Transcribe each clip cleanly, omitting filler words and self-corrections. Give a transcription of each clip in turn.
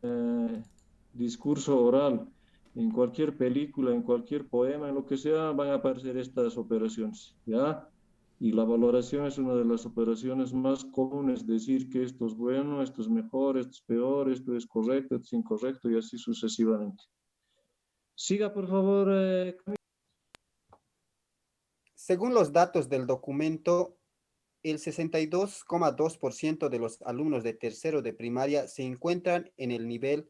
eh, discurso oral, en cualquier película, en cualquier poema, en lo que sea, van a aparecer estas operaciones, ¿ya? Y la valoración es una de las operaciones más comunes, decir que esto es bueno, esto es mejor, esto es peor, esto es correcto, esto es incorrecto, y así sucesivamente. Siga, por favor. Según los datos del documento, el 62,2% de los alumnos de tercero de primaria se encuentran en el nivel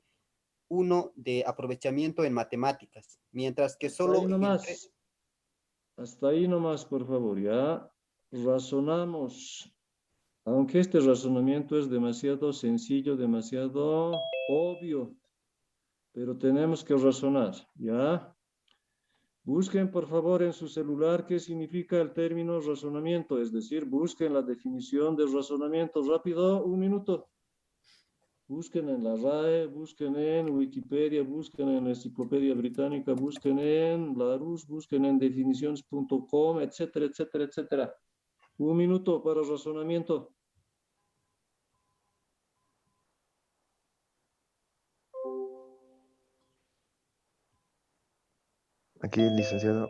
1 de aprovechamiento en matemáticas, mientras que Hasta ahí solo el nomás, hasta ahí nomás, por favor, ya razonamos. Aunque este razonamiento es demasiado sencillo, demasiado obvio, pero tenemos que razonar, ¿ya? Busquen, por favor, en su celular qué significa el término razonamiento, es decir, busquen la definición de razonamiento. Rápido, un minuto. Busquen en la RAE, busquen en Wikipedia, busquen en la Enciclopedia Británica, busquen en Larousse, busquen en definiciones.com, etcétera, etcétera, etcétera. Un minuto para razonamiento. Aquí, licenciado,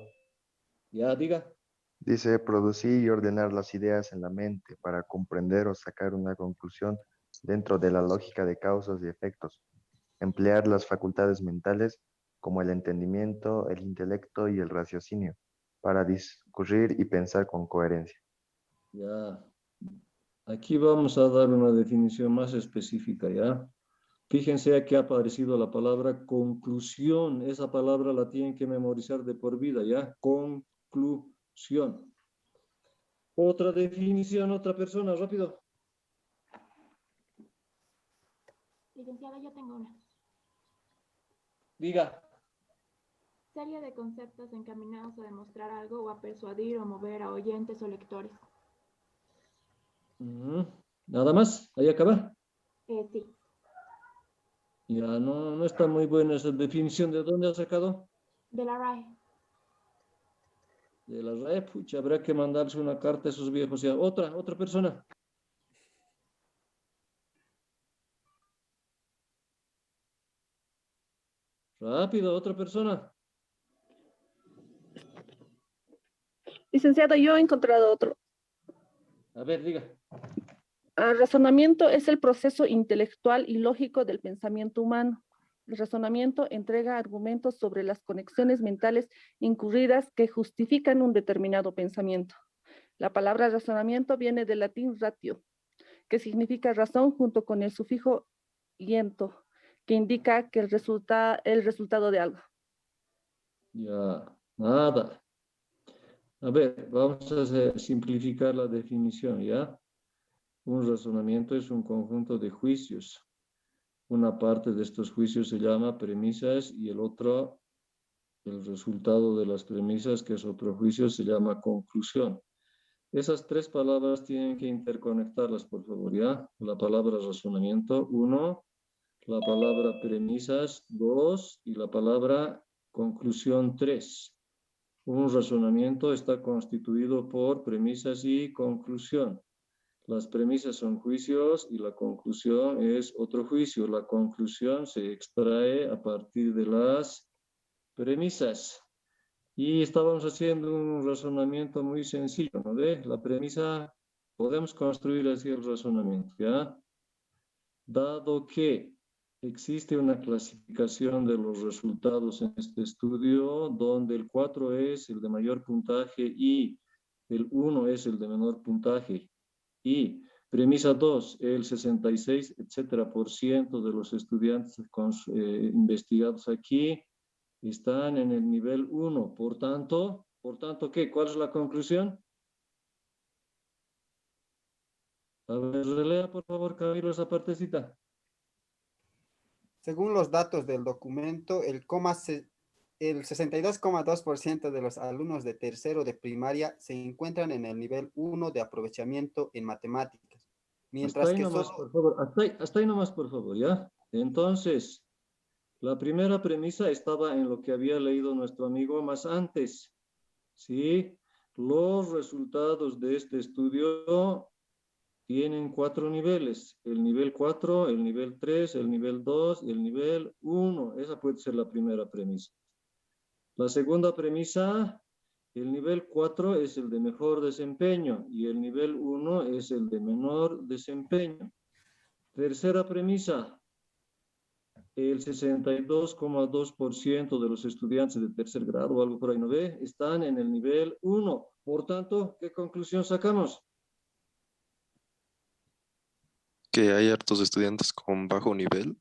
Ya, diga. dice producir y ordenar las ideas en la mente para comprender o sacar una conclusión dentro de la lógica de causas y efectos. Emplear las facultades mentales como el entendimiento, el intelecto y el raciocinio para discurrir y pensar con coherencia. Ya. Aquí vamos a dar una definición más específica, ¿ya? Fíjense aquí ha aparecido la palabra conclusión. Esa palabra la tienen que memorizar de por vida, ¿ya? Conclusión. Otra definición, otra persona, rápido. Licenciada, yo tengo una. Diga. Serie de conceptos encaminados a demostrar algo o a persuadir o mover a oyentes o lectores. Nada más, ahí acaba. Sí. Ya no está muy buena esa definición. ¿De dónde ha sacado? De la RAE. De la RAE, pucha, habrá que mandarse una carta a esos viejos. Ya, otra persona. Rápido, otra persona. Licenciado, yo he encontrado otro. A ver, diga. Razonamiento es el proceso intelectual y lógico del pensamiento humano. El razonamiento entrega argumentos sobre las conexiones mentales incurridas que justifican un determinado pensamiento. La palabra razonamiento viene del latín ratio, que significa razón junto con el sufijo iento, que indica que el resultado de algo. Ya, nada. A ver, vamos a simplificar la definición, ¿ya? Un razonamiento es un conjunto de juicios. Una parte de estos juicios se llama premisas y el otro, el resultado de las premisas, que es otro juicio, se llama conclusión. Esas tres palabras tienen que interconectarlas, por favor, ¿ya? La palabra razonamiento, 1, la palabra premisas, 2, y la palabra conclusión, 3. Un razonamiento está constituido por premisas y conclusión. Las premisas son juicios y la conclusión es otro juicio. La conclusión se extrae a partir de las premisas. Y estábamos haciendo un razonamiento muy sencillo, ¿no ve? La premisa, podemos construir así el razonamiento, ¿ya? Dado que existe una clasificación de los resultados en este estudio, donde el 4 es el de mayor puntaje y el 1 es el de menor puntaje, y premisa 2, el 66, etcétera, por ciento de los estudiantes investigados aquí están en el nivel 1. Por tanto, ¿qué? ¿Cuál es la conclusión? A ver, relea por favor, Camilo, esa partecita. según los datos del documento, el 62,2% de los alumnos de tercero de primaria se encuentran en el nivel 1 de aprovechamiento en matemáticas, Hasta mientras ahí que nomás, solo por favor. Hasta ahí nomás, por favor, ¿ya? Entonces, la primera premisa estaba en lo que había leído nuestro amigo más antes, ¿sí? Los resultados de este estudio tienen 4 niveles. El nivel 4, el nivel 3, el nivel 2 y el nivel 1. Esa puede ser la primera premisa. La segunda premisa, el nivel 4 es el de mejor desempeño y el nivel 1 es el de menor desempeño. Tercera premisa, el 62,2% de los estudiantes de tercer grado o algo por ahí no ve, están en el nivel 1. Por tanto, ¿qué conclusión sacamos? Que hay hartos estudiantes con bajo nivel.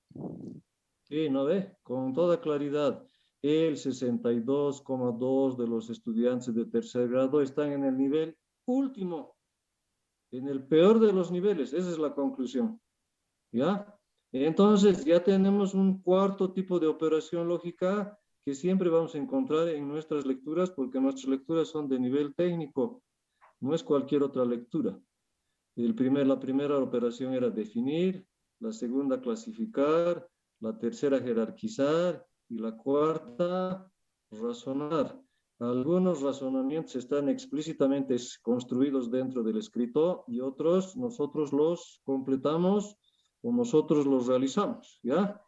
Sí, ¿no ve? Con toda claridad, el 62,2% de los estudiantes de tercer grado están en el nivel último, en el peor de los niveles. Esa es la conclusión. ¿Ya? Entonces, ya tenemos un cuarto tipo de operación lógica que siempre vamos a encontrar en nuestras lecturas, porque nuestras lecturas son de nivel técnico, no es cualquier otra lectura. La primera operación era definir, la segunda clasificar, la tercera jerarquizar y la cuarta razonar. Algunos razonamientos están explícitamente construidos dentro del escrito y otros nosotros los completamos o nosotros los realizamos, ¿ya?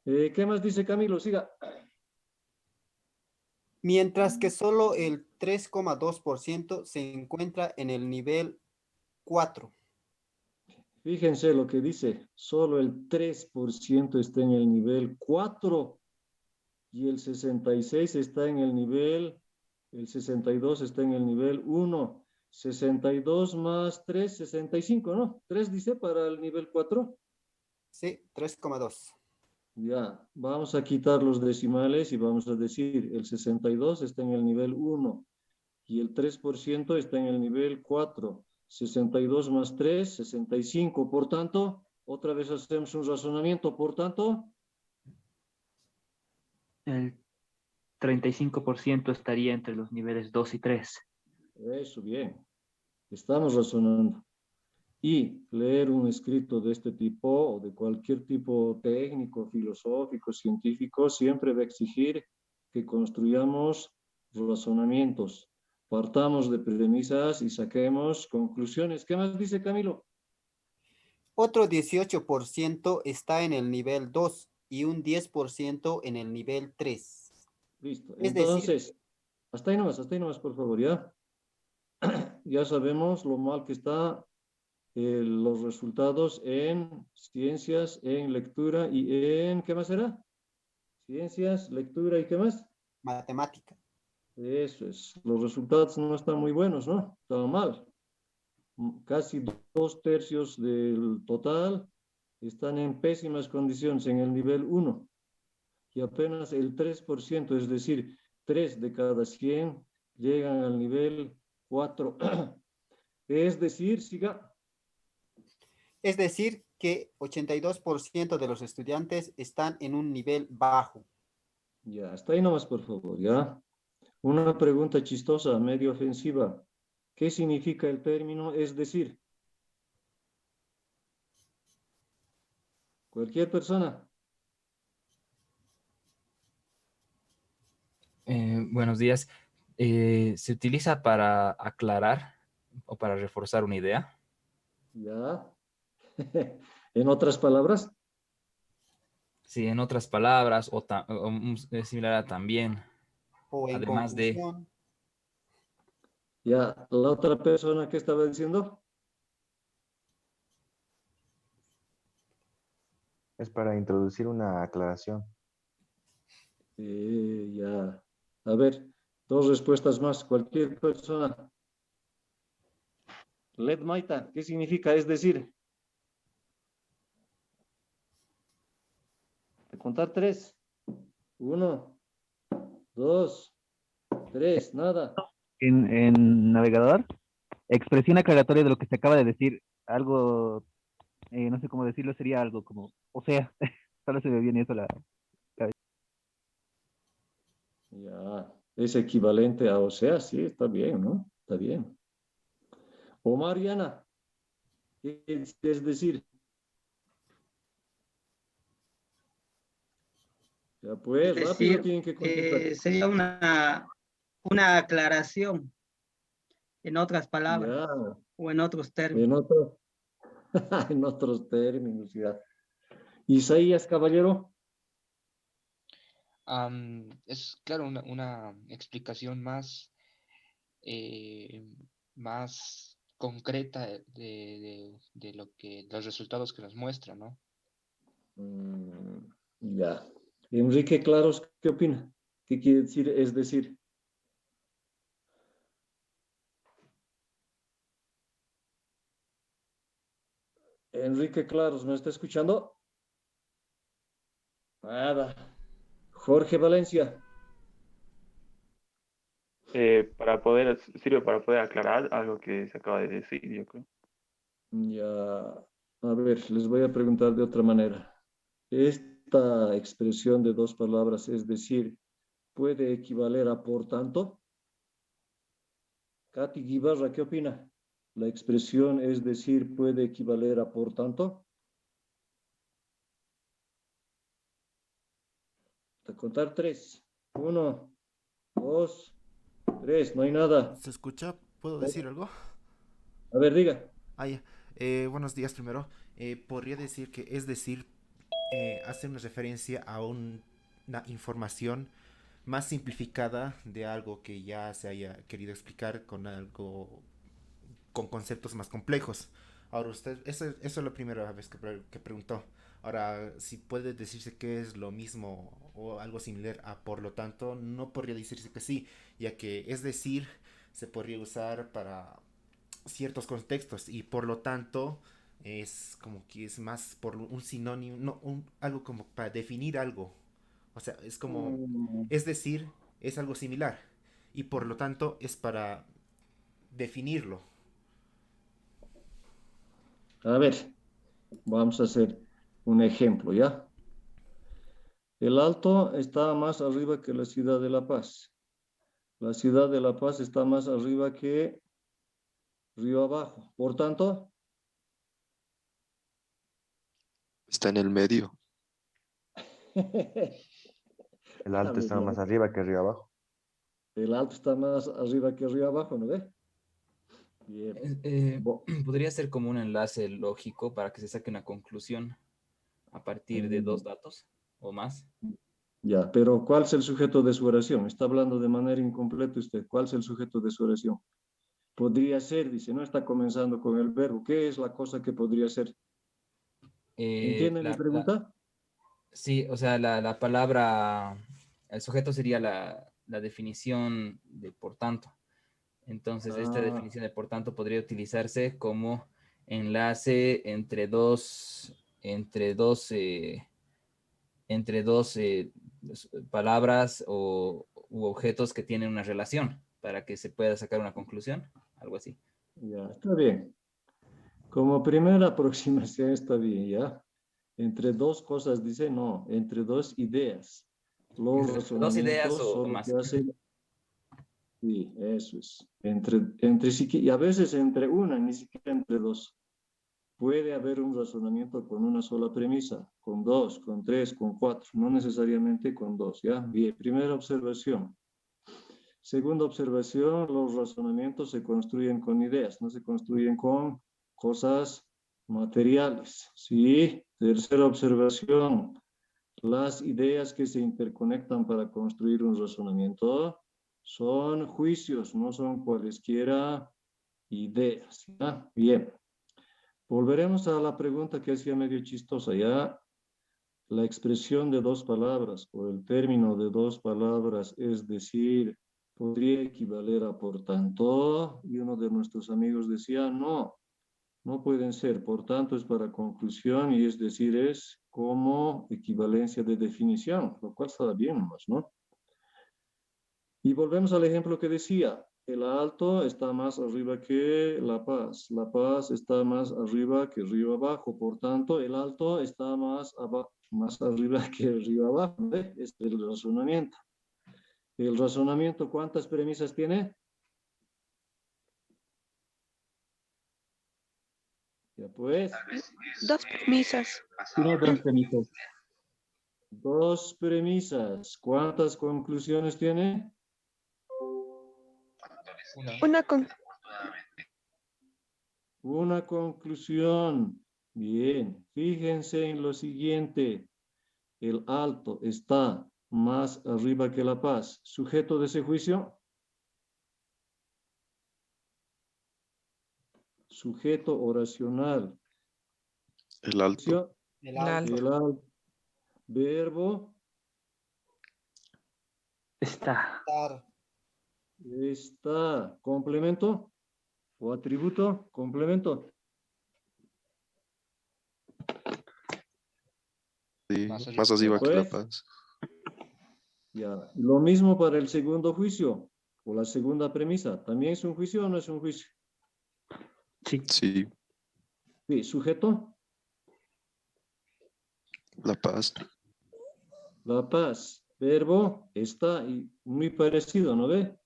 ¿Qué más dice Camilo? Siga. Mientras que solo el 3,2% se encuentra en el nivel 4. Fíjense lo que dice, solo el 3% está en el nivel 4 y el 66 está en el nivel, el 62 está en el nivel 1. 62 más 3, 65, ¿no? 3 dice para el nivel 4. Sí, 3,2. Ya, vamos a quitar los decimales y vamos a decir, el 62 está en el nivel 1 y el 3% está en el nivel 4. 62 más 3, 65. Por tanto, otra vez hacemos un razonamiento. Por tanto, El 35% estaría entre los niveles 2 y 3. eso bien, estamos razonando. Y leer un escrito de este tipo o de cualquier tipo técnico, filosófico, científico, siempre va a exigir que construyamos razonamientos, partamos de premisas y saquemos conclusiones. ¿Qué más dice Camilo? Otro 18% está en el nivel 2 y un 10% en el nivel 3. Listo. Es decir, Entonces, hasta ahí nomás, por favor, ¿ya? Ya sabemos lo mal que está los resultados en ciencias, en lectura y en, ¿qué más era? Ciencias, lectura y ¿qué más? matemática. Eso es. Los resultados no están muy buenos, ¿no? Están mal. Casi 2/3 del total están en pésimas condiciones en el nivel 1 y apenas el 3%, es decir, 3 de cada 100 llegan al nivel 4. Es decir, siga. Es decir, que 82% de los estudiantes están en un nivel bajo. Ya, hasta ahí nomás, por favor, ¿ya? Una pregunta chistosa, medio ofensiva. ¿Qué significa el término es decir? Cualquier persona. Buenos días. ¿Se utiliza para aclarar o para reforzar una idea? Ya. En otras palabras, Sí, en otras palabras, es similar a también, O en además de, conclusión, ya, la otra persona que estaba diciendo, Es para introducir una aclaración. ya. A ver, dos respuestas más. Cualquier persona. Led Maita, ¿qué significa? Es decir, de contar 3. 1, 2, 3, nada. En navegador, expresión aclaratoria de lo que se acaba de decir, algo, no sé cómo decirlo, sería algo como, o sea, solo se me viene eso a la cabeza. Ya, es equivalente a, o sea, sí, está bien, ¿no? Está bien. O Mariana, ¿qué es decir? Ya Es pues, rápido decir, tienen que contestar. sería una aclaración. en otras palabras Ya, o en otros términos. en otro, en otros términos, ya. Isaías, caballero. Es claro una explicación más concreta de lo que los resultados que nos muestra, ¿no? Ya. Enrique Claros, ¿qué opina? ¿Qué quiere decir? Es decir, Enrique Claros, ¿me está escuchando? Nada. Jorge Valencia. Sirve para poder aclarar algo que se acaba de decir, yo creo. Ya. A ver, les voy a preguntar de otra manera. Esta expresión de dos palabras, es decir, ¿puede equivaler a por tanto? Katy Guibarra, ¿qué opina? La expresión es decir, ¿puede equivaler a por tanto? A contar tres. 1, 2, 3. No hay nada. ¿Se escucha? ¿Puedo decir algo? A ver, diga. Ah, ya. Buenos días primero. Podría decir que es decir, hace una referencia a una información más simplificada de algo que ya se haya querido explicar con conceptos más complejos. Ahora usted, eso es la primera vez que preguntó. Ahora, si puede decirse que es lo mismo o algo similar a por lo tanto, no podría decirse que sí, ya que es decir, se podría usar para ciertos contextos y por lo tanto es como que es más por un sinónimo, no, algo como para definir algo. O sea, es como, es decir, es algo similar y por lo tanto es para definirlo. A ver, vamos a hacer un ejemplo, ¿ya? El Alto está más arriba que la ciudad de La Paz. La ciudad de La Paz está más arriba que Río Abajo. Por tanto, Está en el medio. El alto está más arriba que arriba abajo. El Alto está más arriba que Río Abajo, ¿no ve? Bien. Podría ser como un enlace lógico para que se saque una conclusión a partir de dos datos o más. Ya, pero ¿cuál es el sujeto de su oración? Está hablando de manera incompleta usted. ¿Cuál es el sujeto de su oración? Podría ser, dice, no está comenzando con el verbo. ¿Qué es la cosa que podría ser? ¿Entienden mi pregunta? Sí, o sea, la palabra, el sujeto sería la definición de por tanto. Entonces, esta definición de por tanto podría utilizarse como enlace entre dos palabras u objetos que tienen una relación para que se pueda sacar una conclusión, algo así. Ya, está bien. Como primera aproximación está bien, ¿ya? Entre dos cosas, dice, no, entre dos ideas. Los Dos ideas razonamientos o solo más. que hacen... Sí, eso es. Entre sí, y a veces entre una, ni siquiera entre dos. Puede haber un razonamiento con una sola premisa, con dos, con tres, con cuatro, no necesariamente con dos, ¿ya? Bien, primera observación. Segunda observación, los razonamientos se construyen con ideas, no se construyen con cosas materiales, ¿sí? Tercera observación, las ideas que se interconectan para construir un razonamiento son juicios, no son cualesquiera ideas, ¿ya? Bien. Volveremos a la pregunta que hacía medio chistosa, ¿ya? La expresión de dos palabras o el término de dos palabras, es decir, podría equivaler a por tanto, y uno de nuestros amigos decía, no, no pueden ser, por tanto es para conclusión y es decir, es como equivalencia de definición, lo cual está bien más, ¿no? Y volvemos al ejemplo que decía, el Alto está más arriba que La Paz. La Paz está más arriba que Río Abajo. Por tanto, el Alto está más arriba que Río Abajo. Este es el razonamiento. El razonamiento, ¿cuántas premisas tiene? Ya pues. Dos premisas. Tiene dos premisas. Dos premisas. ¿Cuántas conclusiones tiene? Una conclusión. Bien, fíjense en lo siguiente. El Alto está más arriba que La Paz. ¿Sujeto de ese juicio? Sujeto oracional. El Alto. El Alto. El Alto. Verbo. Está. Está. Complemento o atributo. Complemento. Sí, más arriba que La Paz. Ya. Lo mismo para el segundo juicio o la segunda premisa. ¿También es un juicio o no es un juicio? Sí. Sí. Sí, sujeto. La Paz. La Paz. Verbo está y muy parecido, ¿no ve?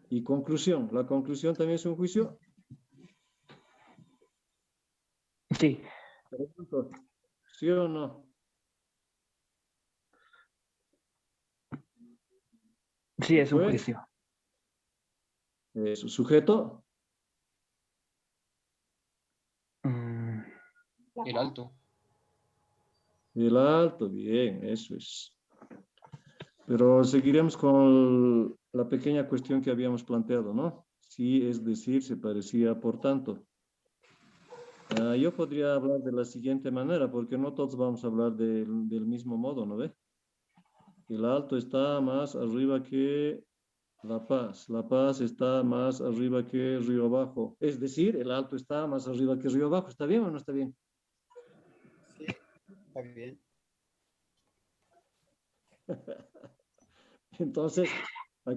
Y conclusión. ¿La conclusión también es un juicio? Sí. ¿Sí o no? Sí, es un Pues, juicio. ¿su sujeto? El Alto. El Alto, bien, eso es. Pero seguiremos con la pequeña cuestión que habíamos planteado, ¿no? Sí, es decir, se parecía por tanto. Yo podría hablar de la siguiente manera, porque no todos vamos a hablar del mismo modo, ¿no ve? El Alto está más arriba que La Paz. La Paz está más arriba que Río Abajo. Es decir, el Alto está más arriba que Río Abajo. ¿Está bien o no está bien? Sí, está bien. Entonces, ¿a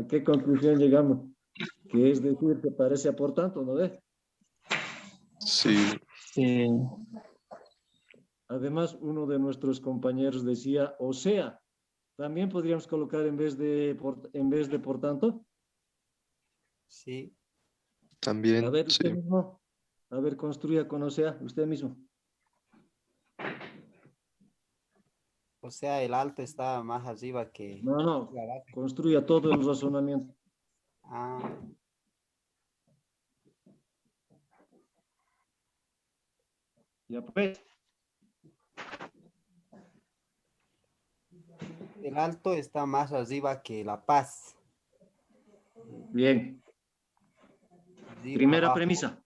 qué conclusión llegamos? Que es decir, que parece por tanto, ¿no ve? Sí. Sí. Además, uno de nuestros compañeros decía, o sea, también podríamos colocar en vez de por tanto. Sí. También. A ver, usted Sí. mismo. A ver, construya con o sea, usted mismo. O sea, el Alto está más arriba que No, la Baja. construya todo el razonamiento. Ah. Ya pues. El Alto está más arriba que La Paz. Bien. Río Primera abajo. premisa.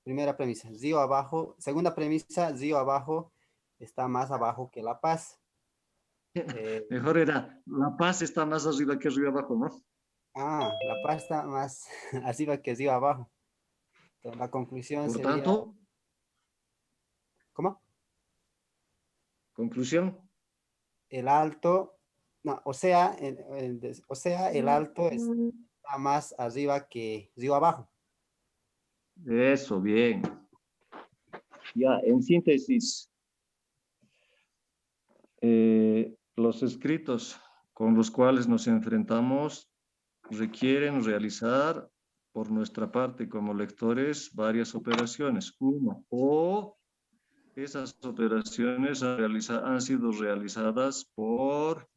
Primera premisa, Río abajo. Segunda premisa, Río abajo está más abajo que La Paz. Mejor era, La Paz está más arriba que Río Abajo, ¿no? La Paz está más arriba que Río abajo. Entonces, la conclusión Por sería... tanto, ¿Cómo? conclusión. El Alto... No, o sea, el Alto está más arriba que Río abajo. Eso, bien. Ya, en síntesis, los escritos con los cuales nos enfrentamos requieren realizar por nuestra parte como lectores varias operaciones. Uno, o esas operaciones han sido realizadas por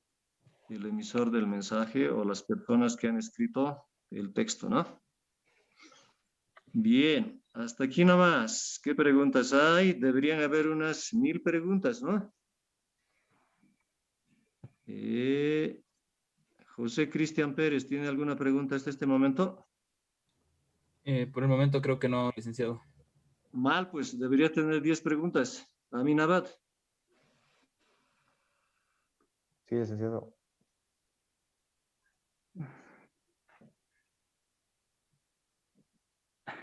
el emisor del mensaje o las personas que han escrito el texto, ¿no? Bien, hasta aquí nomás. ¿Qué preguntas hay? Deberían haber unas 1000 preguntas, ¿no? José Cristian Pérez, ¿tiene alguna pregunta hasta este momento? Por el momento creo que no, licenciado. Mal, pues debería tener 10 preguntas. Amin Abad. Sí, licenciado.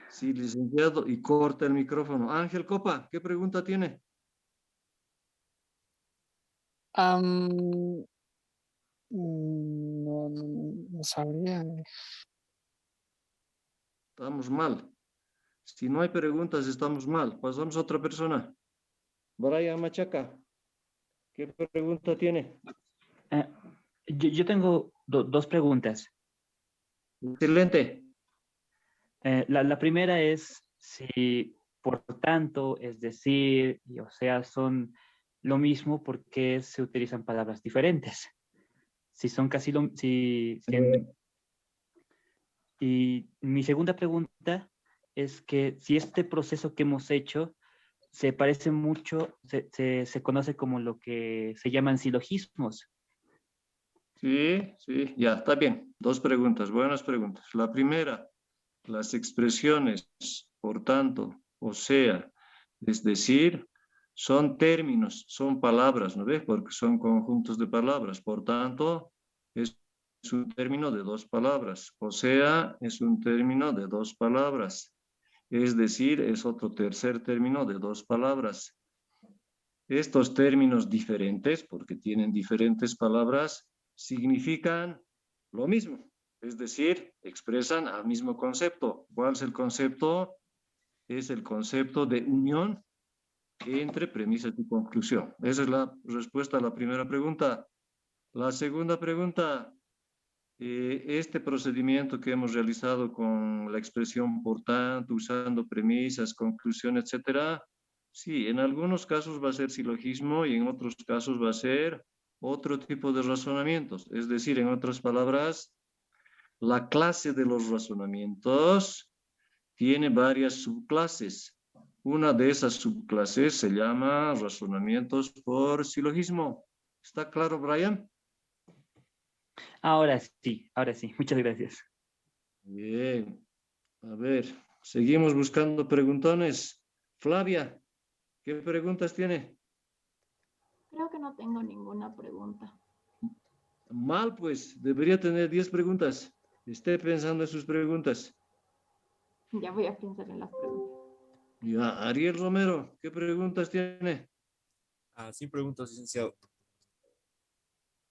Sí, licenciado, y corta el micrófono. Ángel Copa, ¿qué pregunta tiene? No sabría. Estamos mal. Si no hay preguntas, estamos mal. Pasamos a otra persona. Brian Machaca, ¿qué pregunta tiene? Yo tengo dos preguntas. Excelente. La primera es si por tanto, es decir, y o sea, son lo mismo, ¿por qué se utilizan palabras diferentes? Si son casi lo... Si Y mi segunda pregunta es que si este proceso que hemos hecho se parece mucho, se conoce como lo que se llaman silogismos. Sí, sí, ya, está bien. Dos preguntas, buenas preguntas. La primera, las expresiones, por tanto, o sea, es decir, son términos, son palabras, ¿no ves? Porque son conjuntos de palabras. Por tanto, es un término de dos palabras. O sea, es un término de dos palabras. Es decir, es otro tercer término de dos palabras. Estos términos diferentes, porque tienen diferentes palabras, significan lo mismo. Es decir, expresan al mismo concepto. ¿Cuál es el concepto? Es el concepto de unión entre premisas y conclusión. Esa es la respuesta a la primera pregunta. La segunda pregunta, este procedimiento que hemos realizado con la expresión por tanto, usando premisas, conclusión, etcétera, sí, en algunos casos va a ser silogismo y en otros casos va a ser otro tipo de razonamientos. Es decir, en otras palabras, la clase de los razonamientos tiene varias subclases. Una de esas subclases se llama razonamientos por silogismo. ¿Está claro, Brian? Ahora sí, muchas gracias. Bien, a ver, seguimos buscando preguntones. Flavia, ¿qué preguntas tiene? Creo que no tengo ninguna pregunta. Mal, pues, debería tener 10 preguntas. Esté pensando en sus preguntas. Ya voy a pensar en las preguntas. Ya, Ariel Romero, ¿qué preguntas tiene? Sin preguntas, licenciado.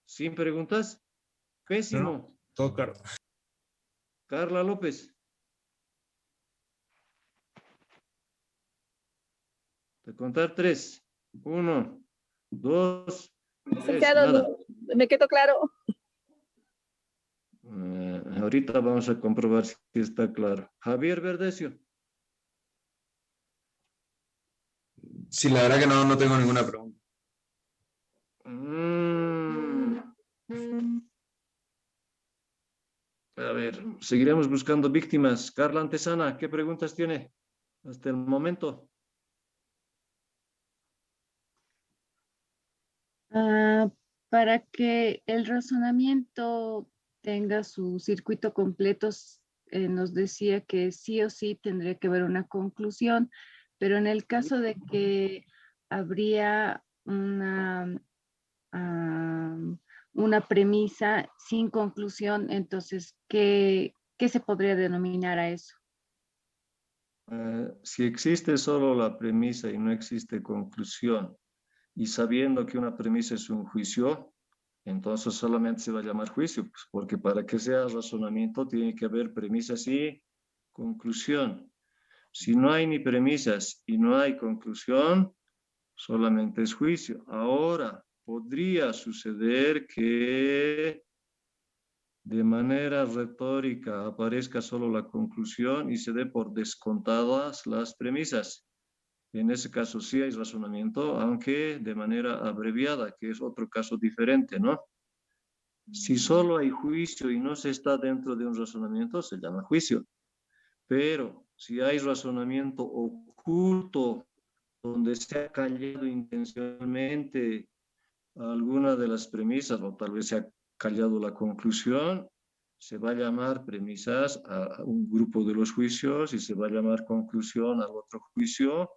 ¿Sin preguntas? Pésimo. No, todo claro. Carla López. De contar 3. 1, 2, 3. Licenciado, Nada. me quedó claro. Ahorita vamos a comprobar si está claro. Javier Verdecio. Sí, la verdad que no tengo ninguna pregunta. A ver, seguiremos buscando víctimas. Carla Antesana, ¿qué preguntas tiene hasta el momento? Para que el razonamiento tenga su circuito completo, nos decía que sí o sí tendría que haber una conclusión, pero en el caso de que habría una premisa sin conclusión, entonces, ¿qué se podría denominar a eso? Si existe solo la premisa y no existe conclusión, y sabiendo que una premisa es un juicio, entonces solamente se va a llamar juicio, pues, porque para que sea razonamiento tiene que haber premisas y conclusión. Si no hay ni premisas y no hay conclusión, solamente es juicio. Ahora, podría suceder que de manera retórica aparezca solo la conclusión y se dé por descontadas las premisas. En ese caso sí hay razonamiento, aunque de manera abreviada, que es otro caso diferente, ¿no? Si solo hay juicio y no se está dentro de un razonamiento, se llama juicio. Pero si hay razonamiento oculto, donde se ha callado intencionalmente alguna de las premisas, o tal vez se ha callado la conclusión, se va a llamar premisas a un grupo de los juicios y se va a llamar conclusión al otro juicio,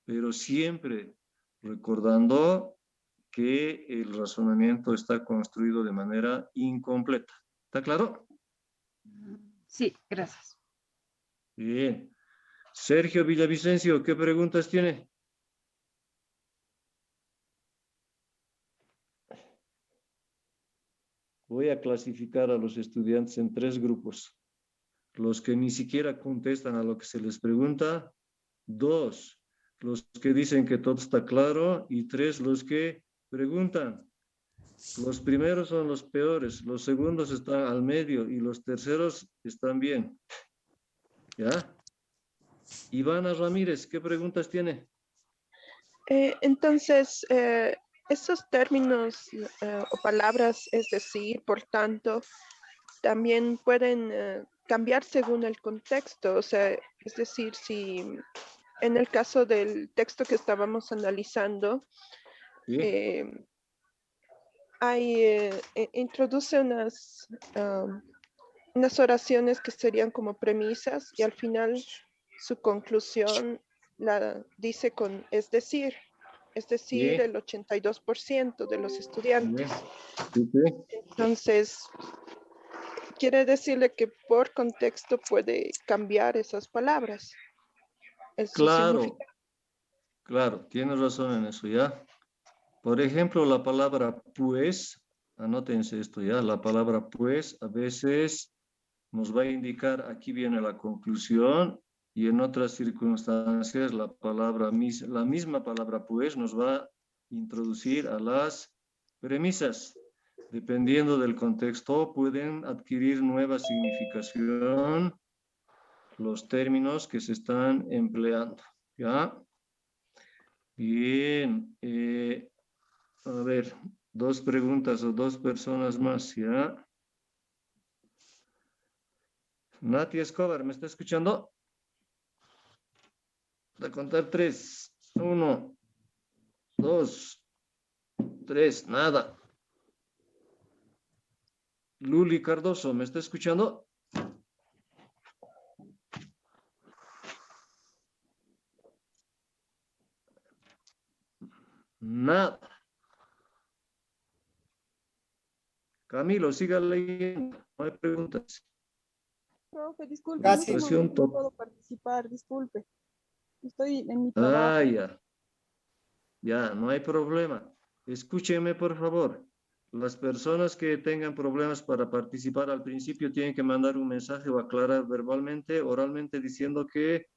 pero siempre recordando que el razonamiento está construido de manera incompleta. ¿Está claro? Sí, gracias. Bien. Sergio Villavicencio, ¿qué preguntas tiene? Voy a clasificar a los estudiantes en 3 grupos. Los que ni siquiera contestan a lo que se les pregunta. 2, los que dicen que todo está claro. Y 3, los que preguntan. Los primeros son los peores, los segundos están al medio y los terceros están bien. ¿Ya? Ivana Ramírez, ¿qué preguntas tiene? Entonces, estos términos o palabras, es decir, por tanto, también pueden cambiar según el contexto. O sea, es decir, si en el caso del texto que estábamos analizando, introduce unas oraciones que serían como premisas y al final su conclusión la dice con es decir, el 82% de los estudiantes. Entonces, quiere decirle que por contexto puede cambiar esas palabras. Claro, claro, tienes razón en eso, ¿ya? Por ejemplo, la palabra pues, anótense esto, ¿ya? La palabra pues a veces nos va a indicar, aquí viene la conclusión, y en otras circunstancias la misma palabra pues nos va a introducir a las premisas. Dependiendo del contexto, pueden adquirir nueva significación los términos que se están empleando, ¿ya? Bien, a ver, dos preguntas o dos personas más, ¿ya? Nati Escobar, ¿me está escuchando? De contar 3, 1, 2, 3, nada. Luli Cardoso, ¿me está escuchando? Nada. Camilo, siga leyendo, no hay preguntas. Profe, disculpe, Casi. en este momento no puedo participar, disculpe. Estoy en mi trabajo. Ah, ya. Ya, no hay problema. Escúchenme, por favor. Las personas que tengan problemas para participar al principio tienen que mandar un mensaje o aclarar verbalmente, oralmente, diciendo que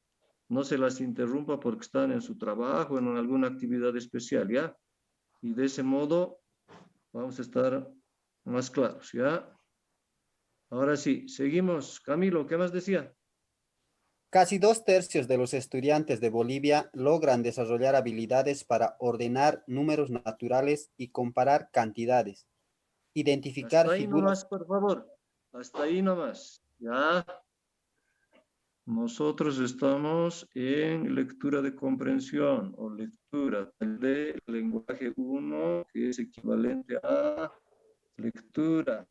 no se las interrumpa porque están en su trabajo, en alguna actividad especial, ¿ya? Y de ese modo vamos a estar más claros, ¿ya? Ahora sí, seguimos. Camilo, ¿qué más decía? Casi 2/3 de los estudiantes de Bolivia logran desarrollar habilidades para ordenar números naturales y comparar cantidades, identificar Hasta ahí figuras. nomás, por favor. Hasta ahí nomás. Ya. Nosotros estamos en lectura de comprensión o lectura de lenguaje 1, que es equivalente a lectura.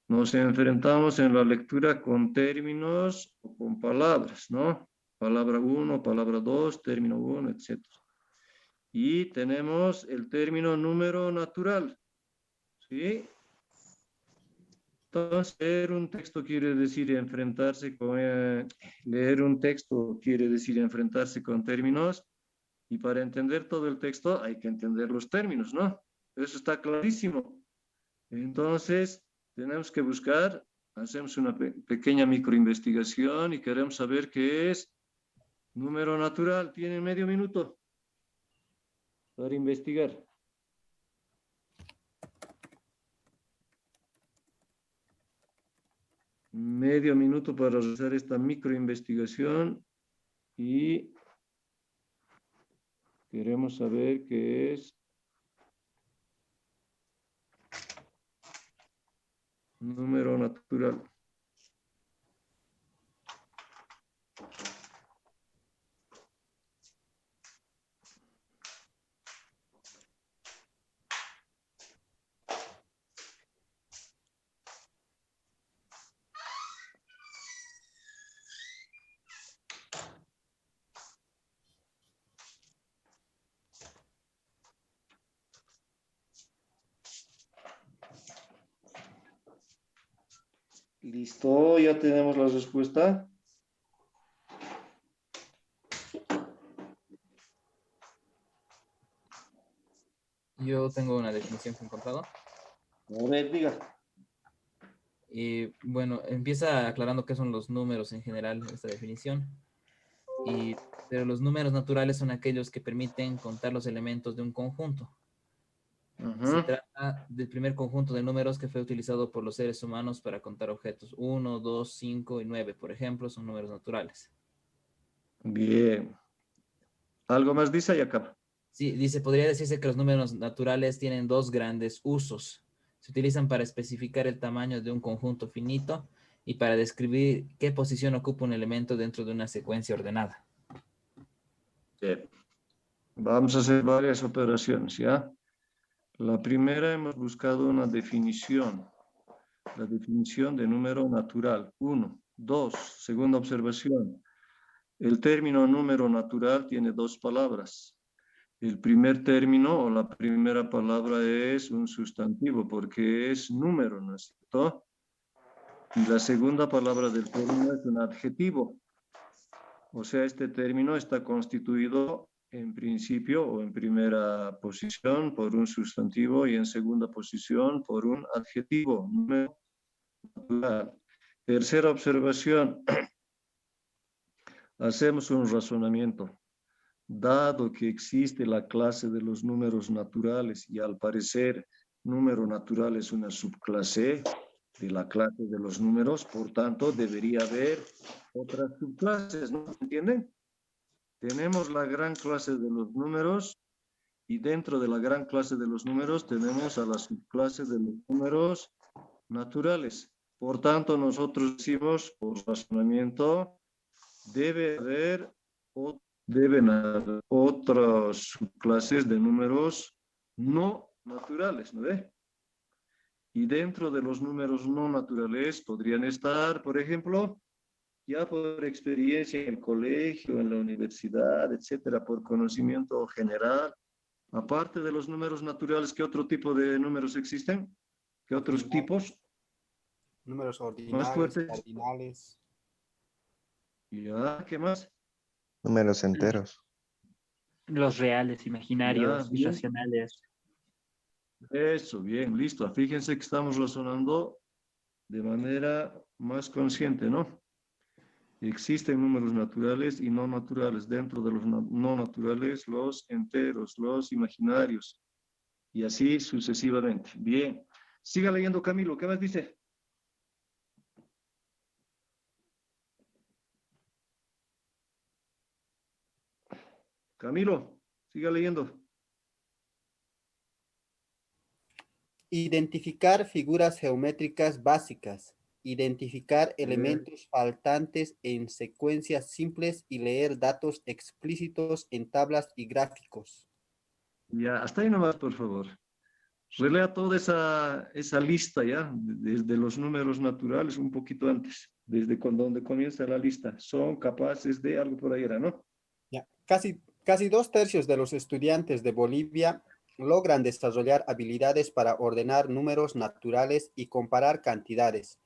Nos enfrentamos en la lectura con términos o con palabras, ¿no? Palabra 1, palabra 2, término 1, etc. Y tenemos el término número natural, ¿sí? Entonces, leer un texto quiere decir enfrentarse con, términos, y para entender todo el texto hay que entender los términos, ¿no? Eso está clarísimo. Entonces, tenemos que buscar, hacemos una pequeña microinvestigación y queremos saber qué es número natural. Tienen medio minuto para investigar. Medio minuto para realizar esta microinvestigación y queremos saber qué es número natural. Listo, ya tenemos la respuesta. Yo tengo una definición que he encontrado. A ver, diga. Y bueno, empieza aclarando qué son los números en general, esta definición. Pero los números naturales son aquellos que permiten contar los elementos de un conjunto. Se trata del primer conjunto de números que fue utilizado por los seres humanos para contar objetos. 1, 2, 5 y 9, por ejemplo, son números naturales. Bien. ¿Algo más dice y acaba? Sí, dice, podría decirse que los números naturales tienen dos grandes usos. Se utilizan para especificar el tamaño de un conjunto finito y para describir qué posición ocupa un elemento dentro de una secuencia ordenada. Bien. Vamos a hacer varias operaciones, ¿ya? La primera hemos buscado una definición. La definición de número natural. 1. 2. Segunda observación. El término número natural tiene dos palabras. El primer término o la primera palabra es un sustantivo porque es número, ¿no es cierto? Y la segunda palabra del término es un adjetivo. O sea, este término está constituido en principio o en primera posición por un sustantivo y en segunda posición por un adjetivo, número natural. Tercera observación. Hacemos un razonamiento. Dado que existe la clase de los números naturales y al parecer número natural es una subclase de la clase de los números, por tanto debería haber otras subclases, ¿no? ¿Entienden? Tenemos la gran clase de los números y dentro de la gran clase de los números tenemos a la subclase de los números naturales. Por tanto, nosotros decimos, por razonamiento, deben haber otras subclases de números no naturales, ¿no ve? Y dentro de los números no naturales podrían estar, por ejemplo, ya por experiencia en el colegio, en la universidad, etcétera, por conocimiento general. Aparte de los números naturales, ¿qué otro tipo de números existen? ¿Qué otros tipos? Números Más ordinales, fuertes. cardinales. Ya, ¿qué más? Números enteros. Los reales, Ya, imaginarios, bien. irracionales. Eso, bien, listo. Fíjense que estamos razonando de manera más consciente, ¿no? Existen números naturales y no naturales. Dentro de los no naturales, los enteros, los imaginarios. Y así sucesivamente. Bien. Siga leyendo, Camilo. ¿Qué más dice? Camilo, siga leyendo. Identificar figuras geométricas básicas. Identificar elementos faltantes en secuencias simples y leer datos explícitos en tablas y gráficos. Ya, hasta ahí nomás, por favor. Relea toda esa lista ya, desde los números naturales un poquito antes, desde donde comienza la lista. Son capaces de algo por ahí era, ¿no? Ya, casi 2/3 de los estudiantes de Bolivia logran desarrollar habilidades para ordenar números naturales y comparar cantidades.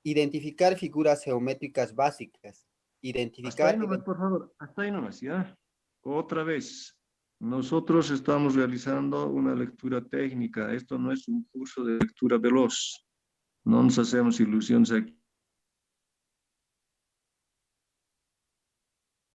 Identificar figuras geométricas básicas. Hasta Identificar... ahí nomás, por favor. Hasta ahí nomás, ¿ya? Otra vez. Nosotros estamos realizando una lectura técnica. Esto no es un curso de lectura veloz. No nos hacemos ilusiones aquí.